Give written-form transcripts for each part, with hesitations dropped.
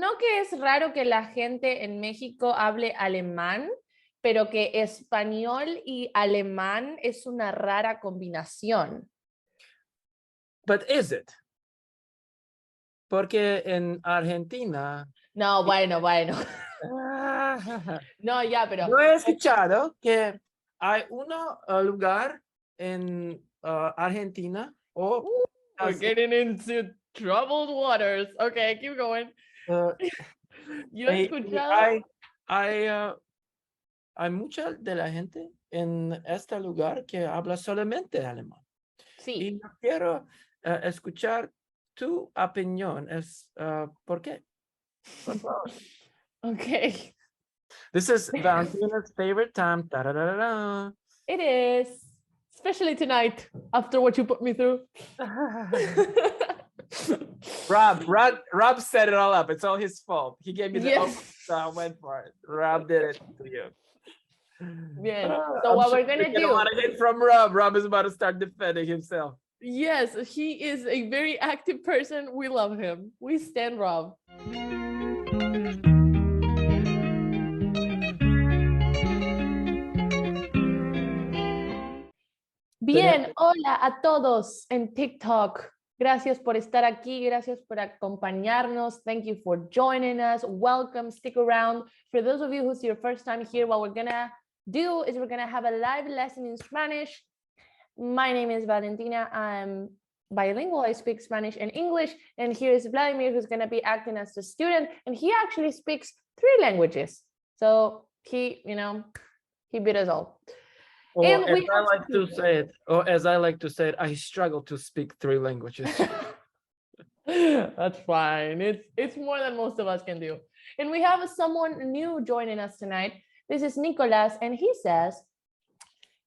¿no que es raro que la gente en México hable alemán, pero que español y alemán es una rara combinación? But is it? Porque en Argentina... No, bueno. Ah, No, ya, pero... yo he escuchado que hay un lugar en Argentina o... We're getting into troubled waters. Okay, keep going. Yo he y escuchado... hay mucha de la gente en este lugar que habla solamente alemán. Y Sí. yo quiero escuchar tu opinión. ¿Por qué? Por favor. Okay. This is Valentina's favorite time. Da-da-da-da-da. It is. Especially tonight, after what you put me through. Rob set it all up. It's all his fault. He gave me the Yes. so I went for it. Rob did it to you. Bien. So what we're gonna do? A lot of hate from Rob. Rob is about to start defending himself. Yes, he is a very active person. We love him. We stand Rob. Bien, hola a todos en TikTok. Gracias por estar aquí. Gracias por acompañarnos. Thank you for joining us. Welcome. Stick around. For those of you who's your first time here, what we're gonna do is we're gonna have a live lesson in Spanish. My name is Valentina. I'm bilingual. I speak Spanish and English. And here's Vladimir, who's gonna be acting as the student. And he actually speaks 3 languages. So he beat us all. Or And as I like to say it, I struggle to speak 3 languages. That's fine. It's more than most of us can do. And we have someone new joining us tonight. This is Nicolas, and he says,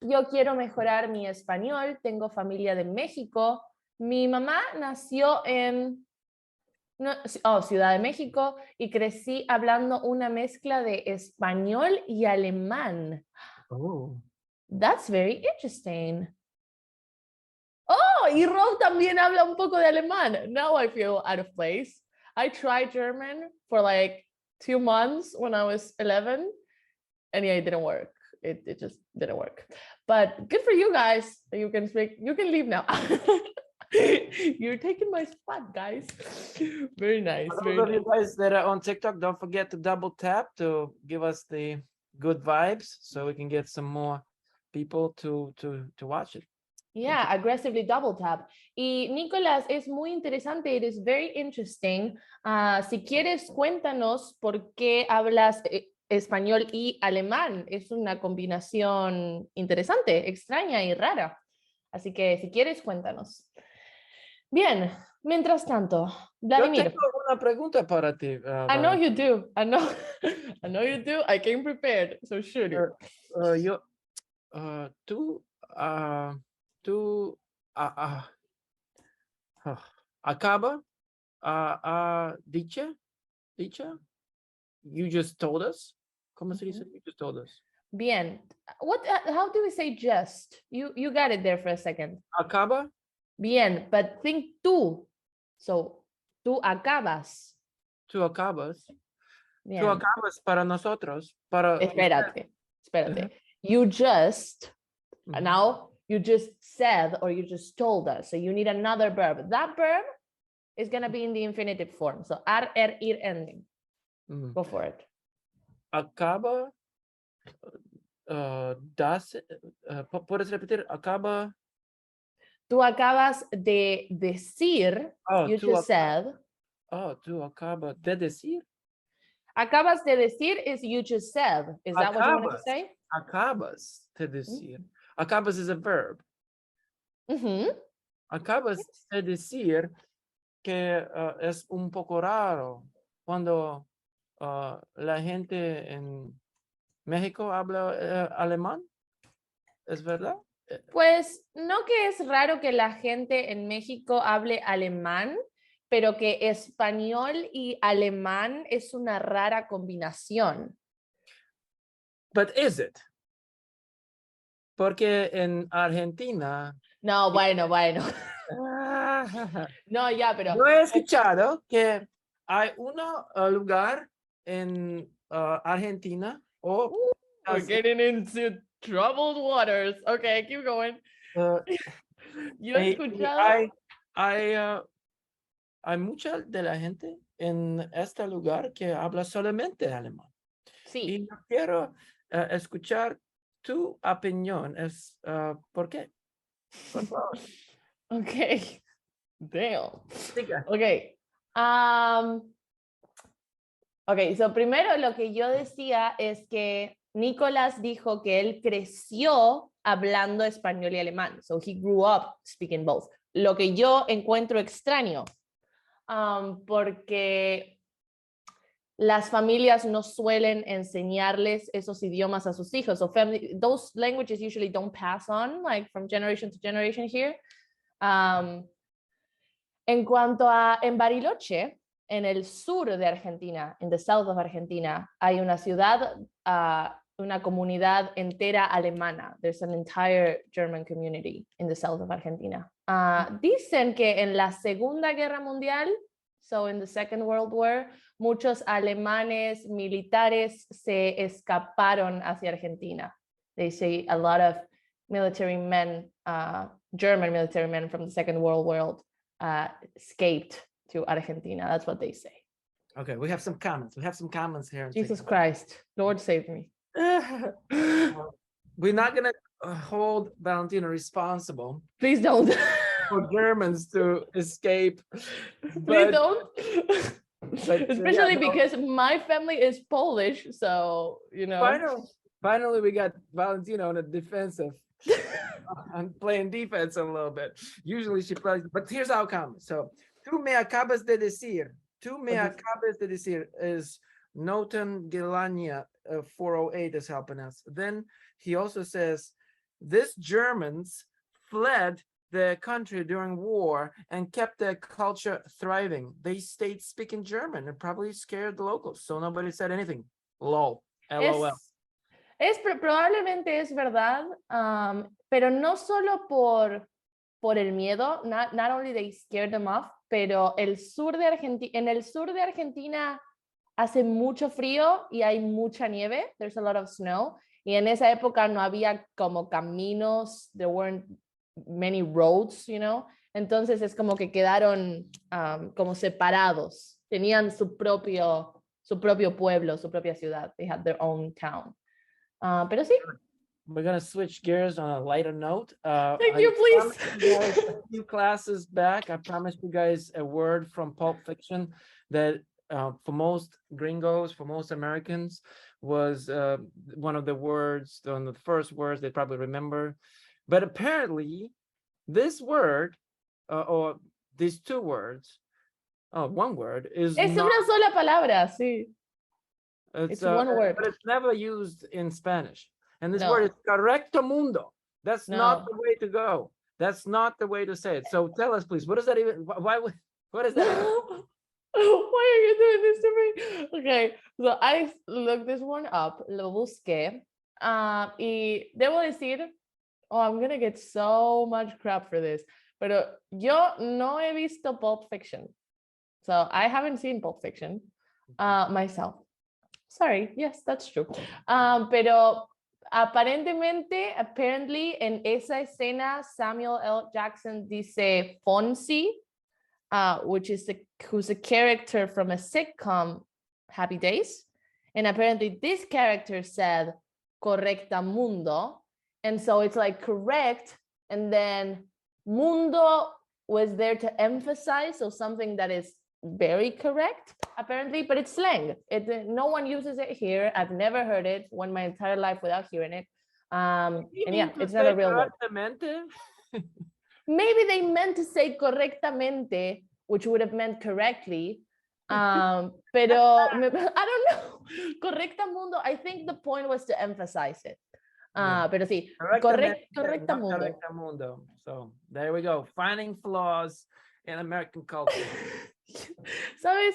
yo quiero mejorar mi español, tengo familia de México, mi mamá nació en Ciudad de México y crecí hablando una mezcla de español y alemán. Oh. That's very interesting. Oh, y Rob también habla un poco de alemán. Now I feel out of place. I tried German for like 2 months when I was 11, and yeah, it didn't work. It just didn't work. But good for you guys. You can speak. You can leave now. You're taking my spot, guys. Very nice. For those of you guys that are on TikTok, don't forget to double tap to give us the good vibes so we can get some more people to watch it. Yeah, aggressively double tap. Y Nicolás, es muy interesante. It is very interesting. Si quieres, cuéntanos por qué hablas español y alemán. Es una combinación interesante, extraña y rara. Así que si quieres, cuéntanos. Bien, mientras tanto, Vladimir. Yo tengo una pregunta para ti. I know you do. I know you do. I came prepared, so shoot it. Tú acaba dicha? You just told us? ¿Cómo se dice? You just told us. Bien. How do we say just? You got it there for a second. Acaba? Bien, but think tú. So, tú acabas. Tú acabas. Bien. Tú acabas para nosotros. Para Espérate. You just, now you just said or you just told us. So you need another verb. That verb is going to be in the infinitive form. So ir ending. Go for it. Acaba. ¿Puedes repetir? Acaba. Tú acabas de decir. You just said. Oh, tú acabas de decir. Acabas de decir is you just said. Is that what you wanted to say? Acabas de decir. Acabas is a verb. Acabas de decir que es un poco raro cuando la gente en México habla alemán. ¿Es verdad? Pues no que es raro que la gente en México hable alemán, pero que español y alemán es una rara combinación. But is it? Porque en Argentina... No, bueno. No, ya, pero... Yo he escuchado que hay un lugar en Argentina o We're getting into troubled waters. Okay, keep going. Yo he escuchado. Hay mucha de la gente en este lugar que habla solamente alemán. Sí. Y yo quiero escuchar tu opinión. ¿Por qué? Por favor. Okay. Damn. Diga. Okay. Okay, so primero lo que yo decía es que Nicolás dijo que él creció hablando español y alemán. So he grew up speaking both. Lo que yo encuentro extraño, porque las familias no suelen enseñarles esos idiomas a sus hijos. So those languages usually don't pass on, like from generation to generation here. En cuanto a en Bariloche, en el sur de Argentina, in the south of Argentina, hay una ciudad, una comunidad entera alemana. There's an entire German community in the south of Argentina. Dicen que en la Segunda Guerra Mundial, so in the Second World War, muchos alemanes militares se escaparon hacia Argentina. They say a lot of military men, German military men from the Second World War escaped to Argentina. That's what they say. Okay, we have some comments. We have some comments here. Jesus Christ, Lord save me. We're not going to hold Valentina responsible. Please don't. For Germans to escape. Please don't. Especially because my family is Polish, so, you know. Finally we got Valentina on a defensive. I'm playing defense a little bit. Usually she plays, but here's our comment. So, tú me acabas de decir is Noten Gelania 408 is helping us. Then he also says, this Germans fled the country during war and kept their culture thriving. They stayed speaking German and probably scared the locals. So nobody said anything. LOL. LOL. Probablemente es verdad, pero no solo por el miedo, not only they scared them off, pero en el sur de Argentina hace mucho frío y hay mucha nieve, there's a lot of snow, y en esa época no había como caminos, there weren't many roads, you know, entonces es como que quedaron como separados, tenían su propio pueblo, su propia ciudad, they had their own town. Pero sí. We're going to switch gears on a lighter note. Thank you, please. A few classes back, I promised you guys a word from Pulp Fiction that for most gringos, for most Americans, was one of the words, one of the first words they probably remember. But apparently, this word, or these two words, one word is Es una sola palabra, sí. It's one word. But it's never used in Spanish. And this word is correcto mundo. That's not the way to go. That's not the way to say it. So tell us, please, what does that even, what is that even? Why are you doing this to me? Okay, so I looked this one up, lo busqué, y debo decir, I'm going to get so much crap for this, pero yo no he visto Pulp Fiction. So I haven't seen Pulp Fiction myself. Sorry, yes, that's true. Pero apparently en esa escena Samuel L. Jackson dice Fonzie, who's a character from a sitcom, Happy Days, and apparently this character said correcta mundo, and so it's like correct, and then mundo was there to emphasize, so something that is very correct apparently, but it's slang. No one uses it here. I've never heard it, went my entire life without hearing it, and yeah, it's not a real word. Maybe they meant to say correctamente, which would have meant correctly, pero I don't know. Correcta mundo, I think the point was to emphasize it. Pero sí, correcta mundo. So there we go, finding flaws in American culture. ¿Sabes?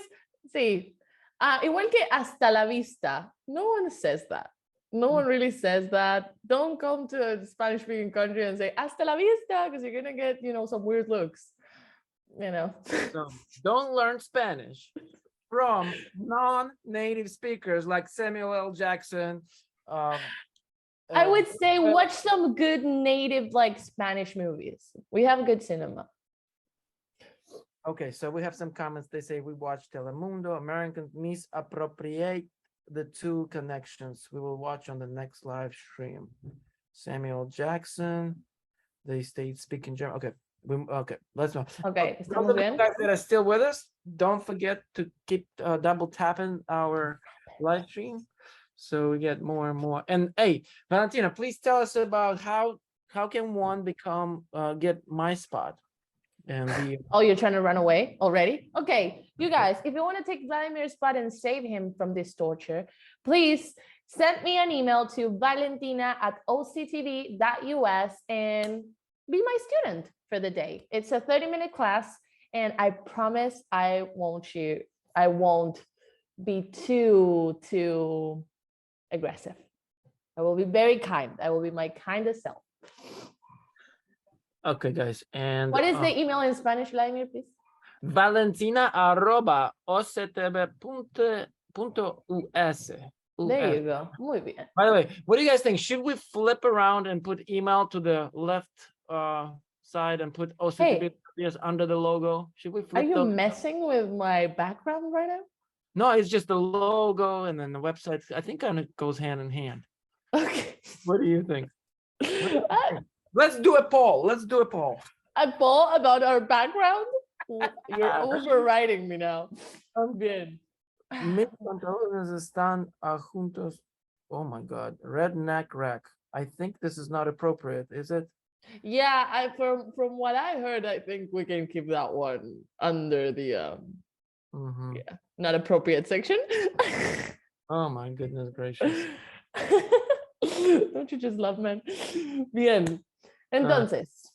Sí. Igual que hasta la vista. No one says that. No one really says that. Don't come to a Spanish-speaking country and say hasta la vista, because you're going to get, some weird looks. So don't learn Spanish. from non-native speakers like Samuel L. Jackson. I would say watch some good native like Spanish movies. We have good cinema. Okay, so we have some comments. They say we watch Telemundo. Americans misappropriate the two connections. We will watch on the next live stream. Samuel Jackson. They stayed speaking German. Okay, okay, let's go. Okay, those of you guys that are still with us, don't forget to keep double tapping our live stream so we get more and more. And hey, Valentina, please tell us about how can one become get my spot and be. Oh, you're trying to run away already? Okay, you guys, if you want to take Vladimir's spot and save him from this torture, please send me an email to valentina@octb.us and be my student for the day. It's a 30-minute class, and I promise I won't be too aggressive. I will be very kind. I will be my kindest self. Okay, guys, and what is the email in Spanish, Vladimir, please? Valentina@octb.us. There you go. Muy bien. By the way, what do you guys think? Should we flip around and put email to the left side and put OCTB under the logo? Should we flip? Are you messing with my background right now? No, it's just the logo and then the website. I think kind of goes hand in hand. Okay. What do you think? Let's do a poll. Let's do a poll. A poll about our background? You're overriding me now. Bien. Mis pantalones están juntos. Oh my God. Redneck rack. I think this is not appropriate, is it? Yeah, from what I heard, I think we can keep that one under the not appropriate section. Oh my goodness gracious. Don't you just love men? Bien. Entonces,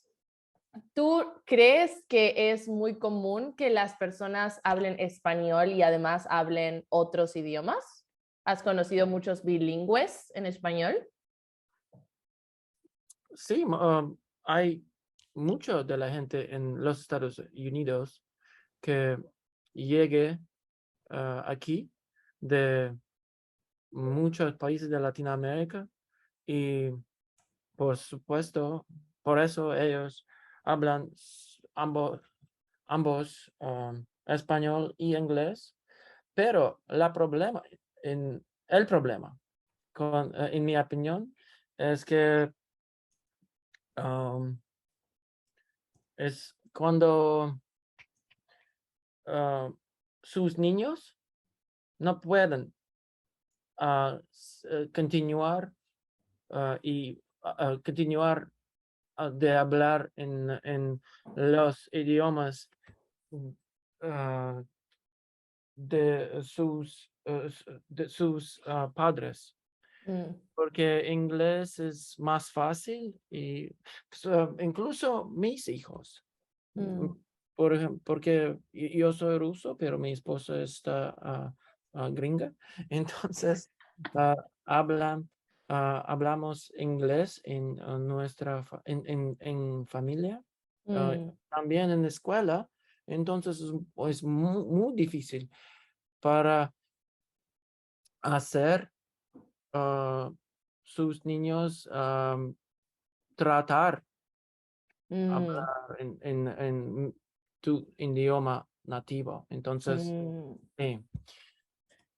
¿tú crees que es muy común que las personas hablen español y además hablen otros idiomas? ¿Has conocido muchos bilingües en español? Sí, hay mucho de la gente en los Estados Unidos que llegue aquí de muchos países de Latinoamérica y por supuesto, por eso ellos hablan ambos español y inglés, pero el problema, en mi opinión, es que es cuando sus niños no pueden continuar de hablar en los idiomas de sus padres. Porque inglés es más fácil y incluso mis hijos. Por ejemplo, porque yo soy ruso, pero mi esposa está gringa. Entonces, hablamos inglés en nuestra en familia, también en la escuela. Entonces, es muy difícil para hacer sus niños tratar hablar en tu idioma nativo. Entonces, sí.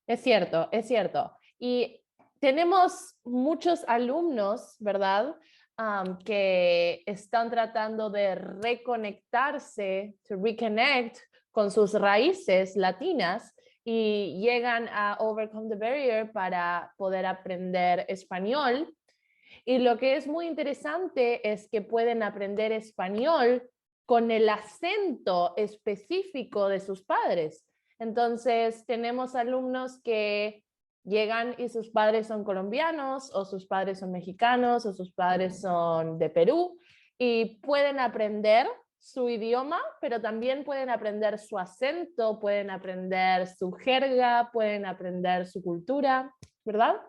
Es cierto, es cierto. Y tenemos muchos alumnos, ¿verdad? Que están tratando de reconectarse, to reconnect con sus raíces latinas y llegan a overcome the barrier para poder aprender español. Y lo que es muy interesante es que pueden aprender español con el acento específico de sus padres. Entonces, tenemos alumnos que llegan y sus padres son colombianos, o sus padres son mexicanos, o sus padres son de Perú, y pueden aprender su idioma, pero también pueden aprender su acento, pueden aprender su jerga, pueden aprender su cultura, ¿verdad?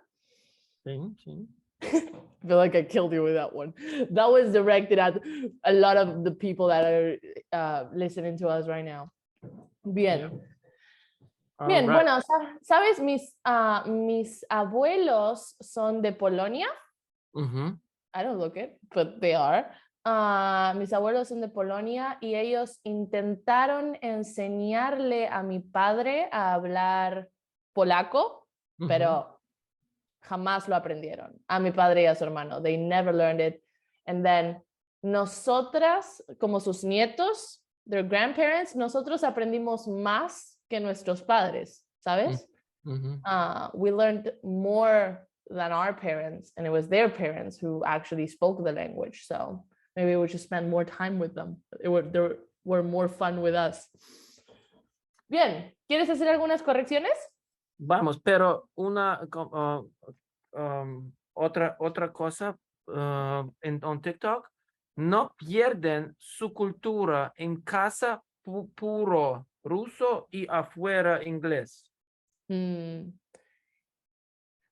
Sí, sí. I feel like I killed you with that one. That was directed at a lot of the people that are listening to us right now. Bien. Bien, right. bueno, ¿sabes? Mis abuelos son de Polonia. Mm-hmm. I don't look it, but they are. Mis abuelos son de Polonia y ellos intentaron enseñarle a mi padre a hablar polaco, pero jamás lo aprendieron. A mi padre y a su hermano. They never learned it. And then nosotras, como sus nietos, their grandparents, nosotros aprendimos más que nuestros padres, ¿sabes? We learned more than our parents, and it was their parents who actually spoke the language. So maybe we should spend more time with them. They were more fun with us. Bien, ¿quieres hacer algunas correcciones? Vamos, pero otra cosa en TikTok, no pierden su cultura en casa puro ruso y afuera inglés.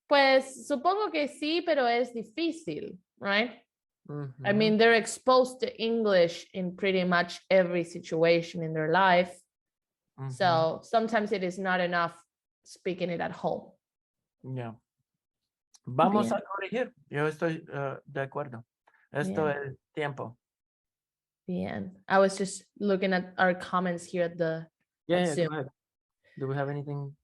Pues supongo que sí, pero es difícil, right? I Mhm. mean, they're exposed to English in pretty much every situation in their life. So sometimes it is not enough speaking it at home. Yeah. Vamos Bien. a corregir. Yo estoy de acuerdo. Esto Bien. es tiempo. Bien. I was just looking at our comments here at the Yeah, Zoom. go ahead. Do we have anything?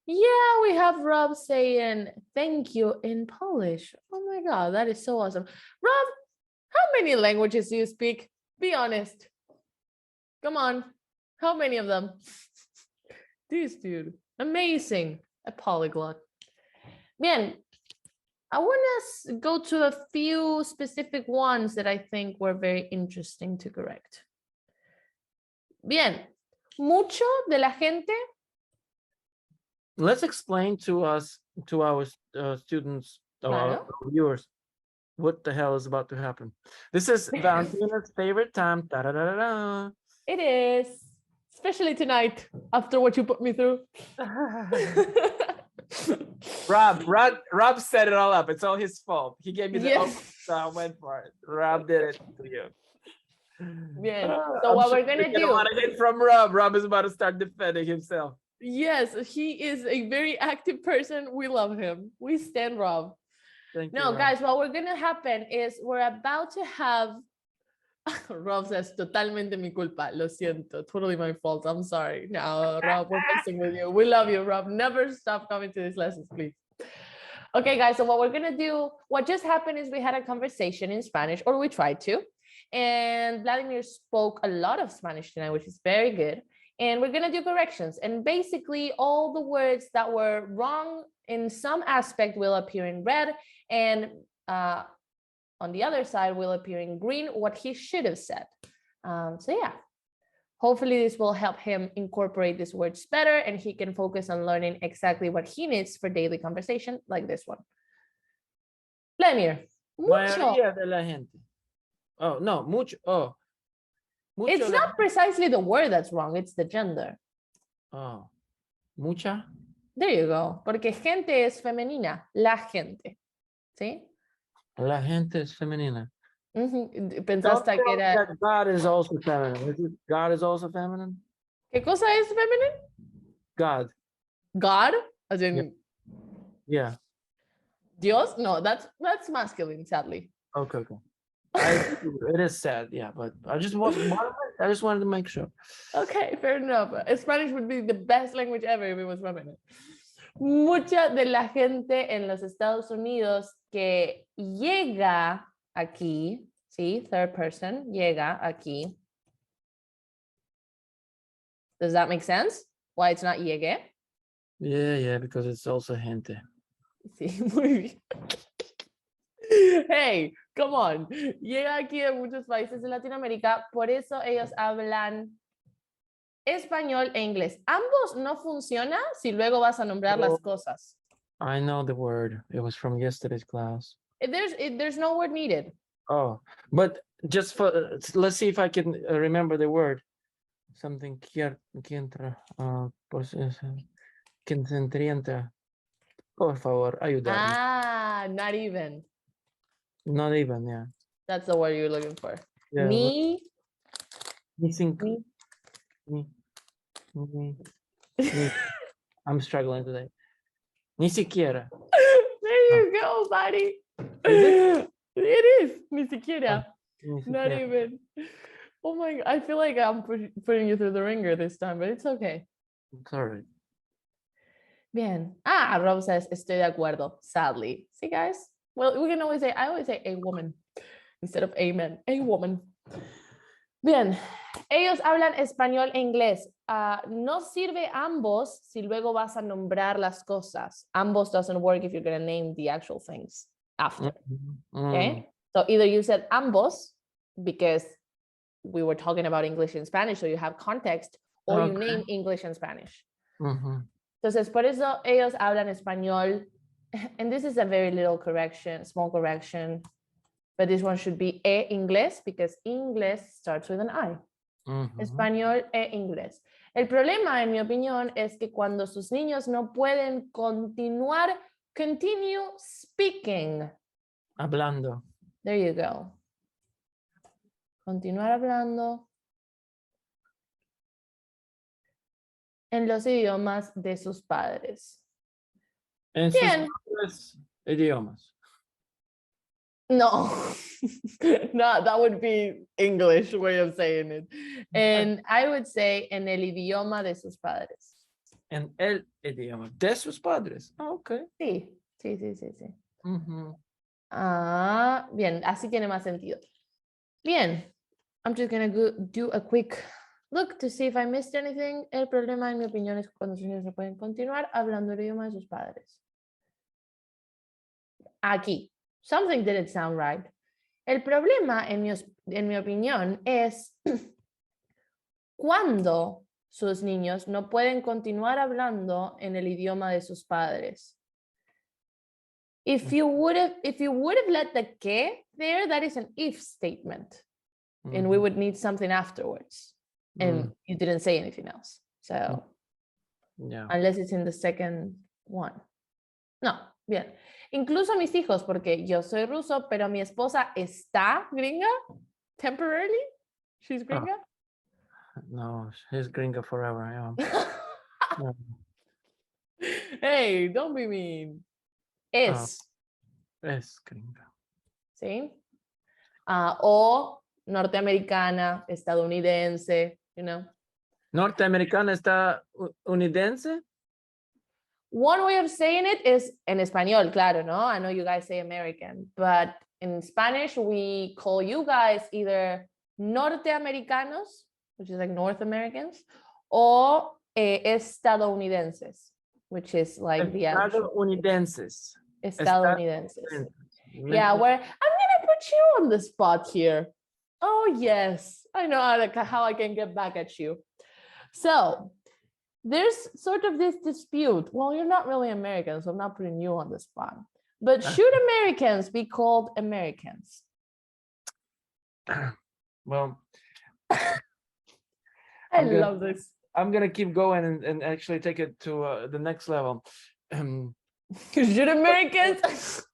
Yeah, we have Rob saying thank you in Polish. Oh my God, that is so awesome. Rob, how many languages do you speak? Be honest. Come on. How many of them? This dude. Amazing. A polyglot. Bien. I want to go to a few specific ones that I think were very interesting to correct. Bien. Mucho de la gente. Let's explain to our students, our viewers, what the hell is about to happen. This is Valentina's favorite time. Da, da, da, da, da. It is, especially tonight after what you put me through. Rob set it all up. It's all his fault. He gave me the Yes. so I went for it. Rob did it to you. Bien. So what we're gonna do? A lot of hate from Rob. Rob is about to start defending himself. Yes, he is a very active person. We love him. We stand Rob. Thank you, No, Rob. guys, what we're gonna happen is we're about to have. Rob says, totalmente mi culpa. Lo siento. Totally my fault. I'm sorry. No, Rob, we're messing with you. We love you, Rob. Never stop coming to these lessons, please. Okay, guys, so what we're going to do, what just happened is we had a conversation in Spanish, or we tried to, and Vladimir spoke a lot of Spanish tonight, which is very good. And we're going to do corrections. And basically, all the words that were wrong in some aspect will appear in red, and on the other side will appear in green what he should have said. So yeah, hopefully this will help him incorporate these words better and he can focus on learning exactly what he needs for daily conversation like this one. Vladimir, mucho. Mayoría de la gente. Oh, no, mucho. Oh. Mucho It's not precisely the word that's wrong, it's the gender. Oh, mucha. There you go, porque gente es femenina, la gente. ¿Sí? La gente es femenina. Pensaste que era... God is also feminine. God is also feminine? ¿Qué cosa es feminine? God. God? As in... Yeah. Dios? No, that's masculine, sadly. Okay. It is sad, yeah, but I just wanted to make sure. Okay, fair enough. Spanish would be the best language ever if it was feminine. Mucha de la gente en los Estados Unidos que llega aquí, ¿sí? Third person, llega aquí. Does that make sense? Why it's not llegue? Yeah, because it's also gente. Sí, muy bien. Hey, come on. Llega aquí de muchos países de Latinoamérica, por eso ellos hablan español e inglés. Ambos no funciona si luego vas a nombrar las cosas. I know the word. It was from yesterday's class. There's no word needed. Oh, but just for let's see if I can remember the word. Something que entra. Concentrienta. Por favor, ayúdame. Ah, not even. Not even, yeah. That's the word you're looking for. Yeah, Ni. I'm struggling today. Ni siquiera. There you go, buddy. Is It is. Ni siquiera. Ni Not siquiera. even. Oh my God. I feel like I'm putting you through the ringer this time, but it's okay. It's all right. Bien. Ah, Rob says, estoy de acuerdo, sadly. See, guys? Well, we can always say, I always say a woman instead of amen. A woman. Bien. Ellos hablan español e inglés. No sirve ambos si luego vas a nombrar las cosas. Ambos doesn't work if you're going to name the actual things after. Okay? So either you said ambos because we were talking about English and Spanish, so you have context, or you name English and Spanish. Entonces, por eso ellos hablan español. And this is a very little correction, small correction. But this one should be e inglés because inglés starts with an I. Español e inglés. El problema, en mi opinión, es que cuando sus niños no pueden continuar, continue speaking. Hablando. There you go. Continuar hablando en los idiomas de sus padres. En Bien. sus idiomas. No, no, that would be English way of saying it. And I would say en el idioma de sus padres. En el idioma de sus padres. Okay. Sí. Bien, así tiene más sentido. Bien, I'm just going to do a quick look to see if I missed anything. El problema, en mi opinión, es cuando sus niños no pueden continuar hablando el idioma de sus padres. Aquí. Something didn't sound right. El problema, en mi opinión, es cuando sus niños no pueden continuar hablando en el idioma de sus padres. If you would have let the que there, that is an if statement. And we would need something afterwards. And you didn't say anything else. So, yeah. Unless it's in the second one. No, bien. Incluso mis hijos, porque yo soy ruso, pero mi esposa está gringa, temporarily. She's gringa. No, she's gringa forever. Yeah. Hey, don't be mean. Es gringa. ¿Sí? O norteamericana, estadounidense, you know. Norteamericana, estadounidense. One way of saying it is en español, claro, ¿no? I know you guys say American, but in Spanish, we call you guys either norteamericanos, which is like North Americans, or estadounidenses, which is like the actual. Estadounidenses. Yeah, where I'm gonna put you on the spot here. Oh, yes, I know how I can get back at you. So, there's sort of this dispute. Well, you're not really American, so I'm not putting you on the spot. But should Americans be called Americans? Well, I love this. I'm gonna keep going and actually take it to the next level. Should Americans?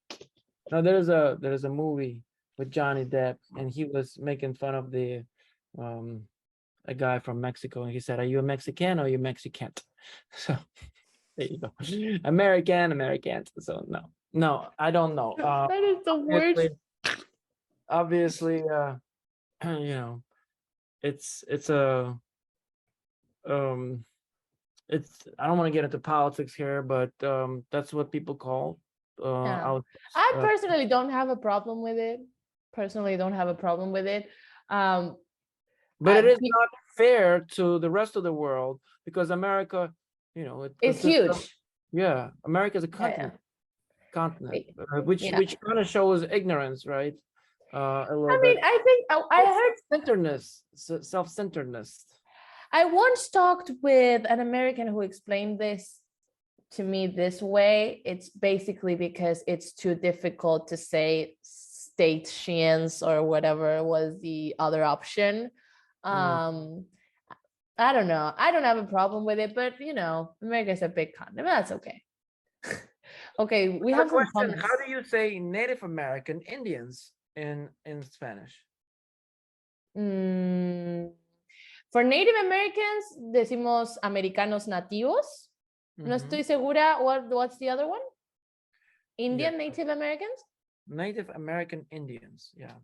No, there's a movie with Johnny Depp, and he was making fun of the a guy from Mexico, and he said, "Are you a Mexican or are you Mexican?" So there you go. American. So no, I don't know. That is the worst. Obviously, you know, it's I don't want to get into politics here, but that's what people call. I personally don't have a problem with it. But it is not fair to the rest of the world because America, you know, it's huge. America is a continent, which kind of shows ignorance, right? A little bit. I think I heard self-centeredness. I once talked with an American who explained this to me this way. It's basically because it's too difficult to say Statians or whatever was the other option. I don't know. I don't have a problem with it, but you know, America's a big continent. That's okay. Okay, we have some comments. How do you say Native American Indians in Spanish? For Native Americans, decimos americanos nativos. No estoy segura. What's the other one? Indian Yeah. Native Americans? Native American Indians, yeah.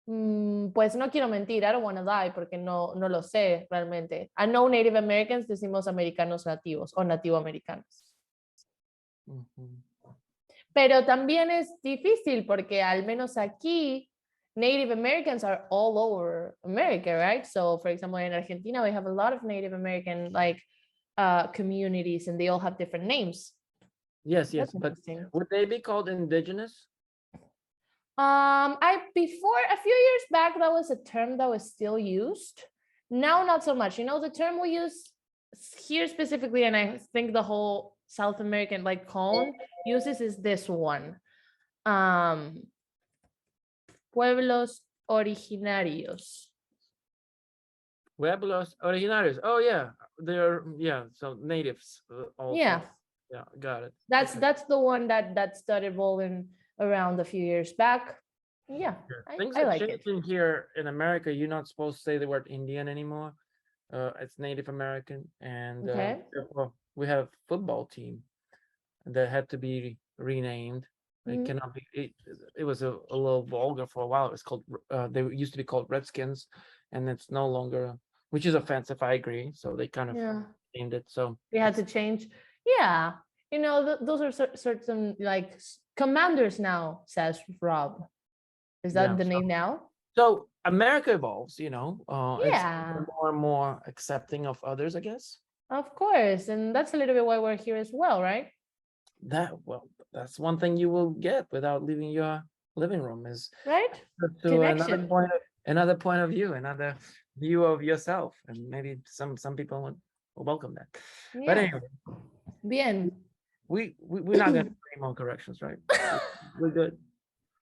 Pues no quiero mentir, I don't want to die porque no lo sé realmente. I know Native Americans, decimos americanos nativos o nativoamericanos. Pero también es difícil porque al menos aquí Native Americans are all over America, right? So for example, in Argentina, we have a lot of Native American communities and they all have different names. Yes, but would they be called indigenous? Before a few years back, that was a term that was still used. Now, not so much. You know, the term we use here specifically, and I think the whole South American cone uses is this one. Pueblos originarios. Pueblos originarios. Oh yeah, they're so natives. Also. Yeah, got it. That's the one that started rolling around a few years back. Yeah, things I are like changing it. here in America. You're not supposed to say the word Indian anymore. It's Native American, and well, we have a football team that had to be renamed. It cannot be. It was a little vulgar for a while. It was called. They used to be called Redskins, and it's no longer. Which is offensive. I agree. So they kind of named it. So they had to change. Yeah, you know, those are certain commanders now. Says Rob. Is that the name now? So America evolves. You know. It's more and more accepting of others, I guess. Of course, and that's a little bit why we're here as well, right? That's one thing you will get without leaving your living room is right to another point of view, another view of yourself, and maybe some people will welcome that. But anyway, bien. We're not gonna do any more corrections, right? We're good.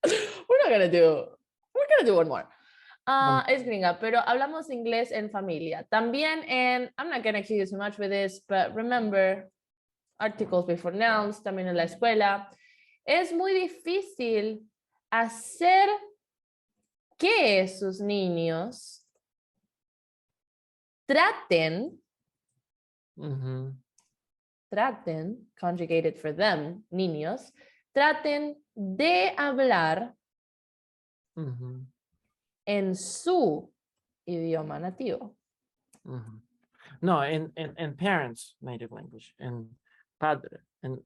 We're gonna do one more. Es gringa, pero hablamos inglés en familia. También, and I'm not gonna accuse you much with this, but remember, articles before nouns, también en la escuela. Es muy difícil hacer que sus niños traten, conjugated for them, niños, traten de hablar en su idioma nativo. No, in parents' native language, and padre, and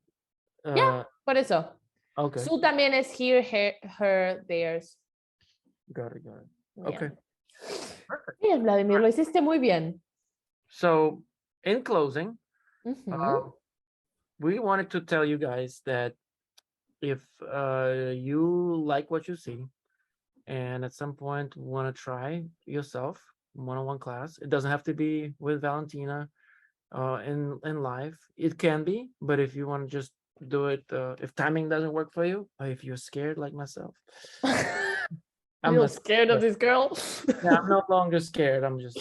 por eso. Okay. Su también es here, her, theirs. Got it. Okay. Perfect. Bien, Vladimir, lo hiciste muy bien. So, in closing, we wanted to tell you guys that if you like what you see, and at some point want to try yourself one-on-one class, it doesn't have to be with Valentina in live. It can be, but if you want to just do it, if timing doesn't work for you, or if you're scared like myself. I'm not scared of this girl. Yeah, I'm no longer scared. I'm just,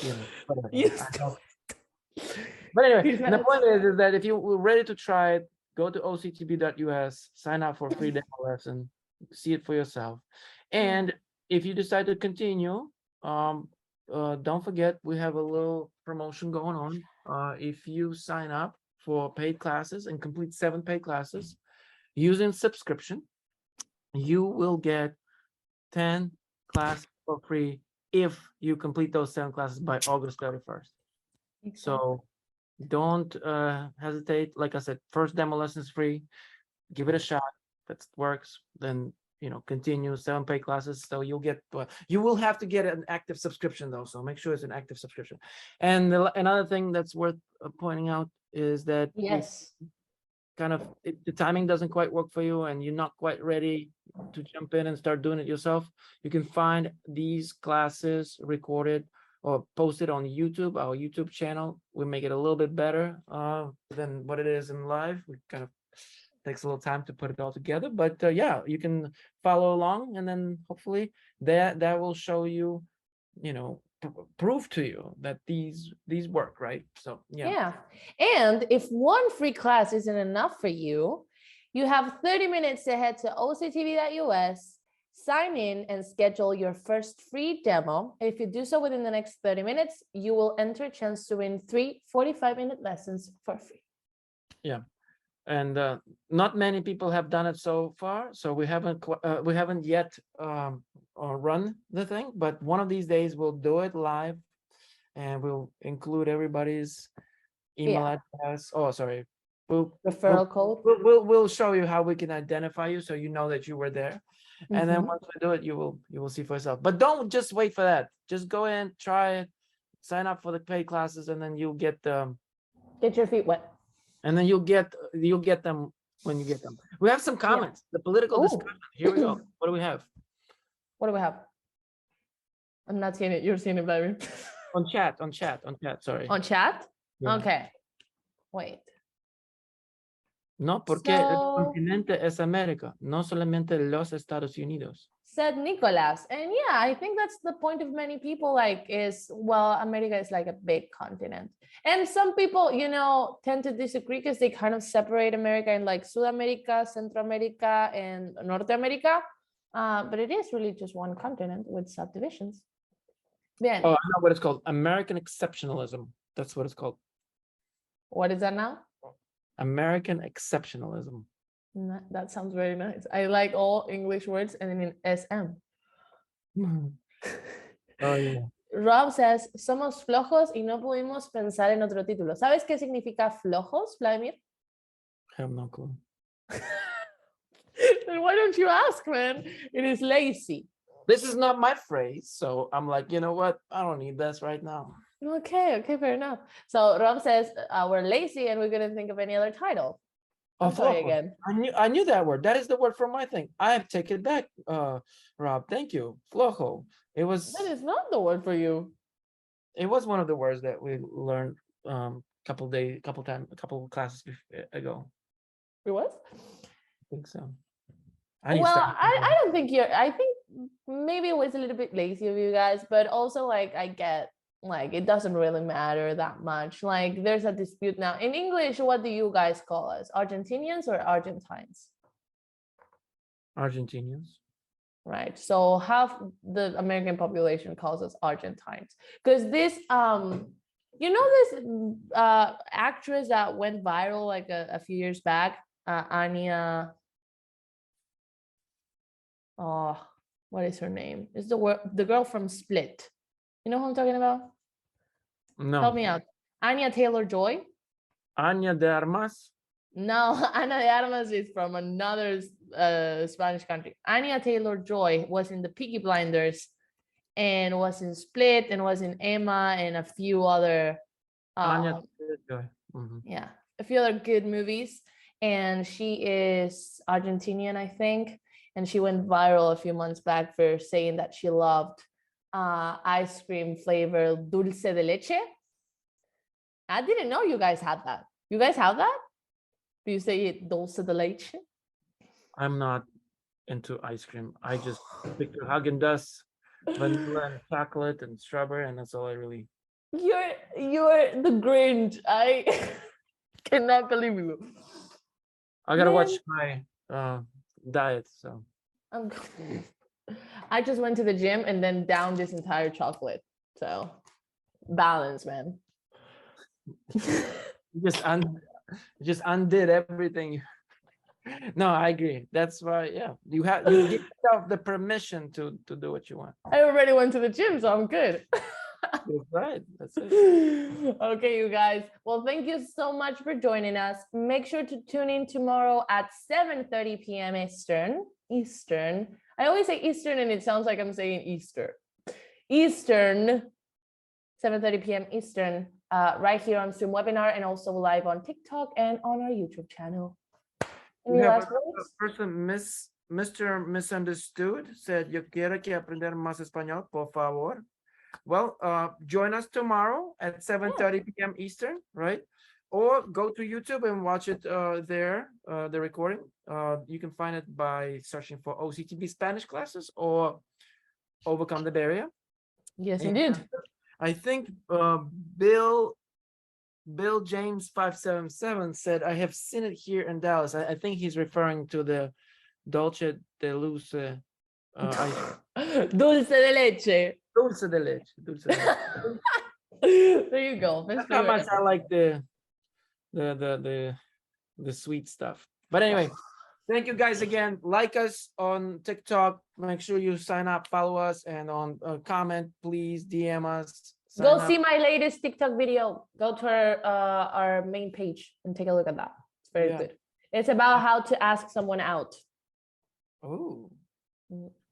But anyway, the point is that if you're ready to try it, go to OCTB.us, sign up for a free demo lesson, see it for yourself. And if you decide to continue, don't forget we have a little promotion going on. If you sign up for paid classes and complete 7 paid classes using subscription, you will get 10 classes for free if you complete those 7 classes by August 31st. Exactly. So don't hesitate. Like I said, first demo lesson is free. Give it a shot. If it works, then continue 7 paid classes. So you'll get, you will have to get an active subscription though. So make sure it's an active subscription. And another thing that's worth pointing out is that if the timing doesn't quite work for you and you're not quite ready to jump in and start doing it yourself, you can find these classes recorded or posted on YouTube, our YouTube channel. We make it a little bit better than what it is in live. We kind of takes a little time to put it all together, but you can follow along, and then hopefully that will show you, prove to you that these work, right? So and if one free class isn't enough for you, you have 30 minutes to head to OCTB.us, sign in, and schedule your first free demo. If you do so within the next 30 minutes, you will enter a chance to win 3 45-minute lessons for free. Yeah. And not many people have done it so far, so we haven't yet run the thing, but one of these days we'll do it live, and we'll include everybody's email address. Oh, sorry. Referral code. We'll show you how we can identify you, so you know that you were there. And then once we do it, you will see for yourself. But don't just wait for that. Just go in, try it, sign up for the paid classes, and then you'll get Get your feet wet. and then you'll get them when you get them. We have some comments. The political discussion. Here we go. What do we have? What do we have? I'm not seeing it. You're seeing it, baby. On chat. Sorry. On chat? Yeah. Okay. Wait. No, porque el continente es América, no solamente los Estados Unidos. Said Nicolas. And yeah, I think that's the point of many people, like, is, well, America is like a big continent. And some people, you know, tend to disagree because they kind of separate America in like Sudamerica, Centro America, and Norte America. But it is really just one continent with subdivisions. Bien. Oh, I know what it's called. American exceptionalism. That's what it's called. What is that now? American exceptionalism. That sounds very nice. I like all English words and in SM. Oh, yeah. Rob says, somos flojos y no pudimos pensar en otro título. ¿Sabes qué significa flojos, Vladimir? I have no clue. Then why don't you ask, man? It is lazy. This is not my phrase, so I'm like, you know what? I don't need this right now. Okay, fair enough. So Rob says we're lazy and we couldn't think of any other title. I'm sorry again. I knew that word. That is the word for my thing. I have taken it back, Rob. Thank you. Flojo. It was. That is not the word for you. It was one of the words that we learned couple classes ago. It was? I think so. I don't think I think maybe it was a little bit lazy of you guys, but also like I get like it doesn't really matter that much. Like there's a dispute now. In English, what do you guys call us? Argentinians or Argentines? Argentinians. Right. So half the American population calls us Argentines. Because this you know this actress that went viral like a few years back, Anya. Oh, what is her name? It's the girl from Split. You know who I'm talking about? No. Help me out. Anya Taylor-Joy? Anya de Armas? No, Ana de Armas is from another Spanish country. Anya Taylor-Joy was in the Peaky Blinders and was in Split and was in Emma and a few other Anya Taylor-Joy. Yeah, a few other good movies. And she is Argentinian, I think. And she went viral a few months back for saying that she loved ice cream flavor dulce de leche. I didn't know you guys had that. You guys have that? Do you say it dulce de leche? I'm not into ice cream. I just pick Häagen-Dazs, vanilla and chocolate and strawberry, and that's all I really. You're the Grinch. I cannot believe you. I gotta watch my diet, so. I just went to the gym and then downed this entire chocolate. So balance, man. You just undid everything. No, I agree. That's why, yeah, you give yourself the permission to do what you want. I already went to the gym, so I'm good. That's right. That's it. Okay, you guys. Well, thank you so much for joining us. Make sure to tune in tomorrow at 7:30 p.m. Eastern. I always say Eastern and it sounds like I'm saying Easter. Eastern, 7:30 p.m. Eastern, right here on Zoom webinar and also live on TikTok and on our YouTube channel. Any last words? Person, Mr. Misunderstood said, yo quiero que aprender más español, por favor. Well, join us tomorrow at 7:30 p.m. Eastern, right? Or go to YouTube and watch it there, the recording. You can find it by searching for OCTB Spanish classes or Overcome the Barrier. Yes, indeed. I think Bill James 577 said, I have seen it here in Dallas. I think he's referring to the Dolce de Luce. Dulce de leche. Dulce de leche. Dulce de leche. There you go. That's how much I like the the sweet stuff. But anyway, thank you guys again. Like us on TikTok. Make sure you sign up, follow us, and on comment, please DM us. Go see my latest TikTok video. Go to our main page and take a look at that. It's very good. It's about how to ask someone out. Oh,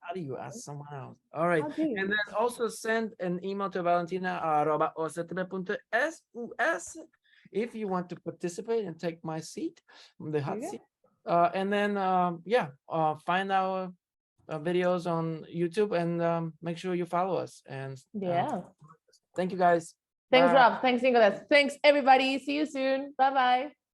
how do you ask someone out? All right. And then also send an email to valentina@octb.sus if you want to participate and take my seat, the hot seat. And then, find our videos on YouTube and make sure you follow us. And thank you guys. Thanks, Rob. Thanks, Nicholas. Thanks, everybody. See you soon. Bye-bye.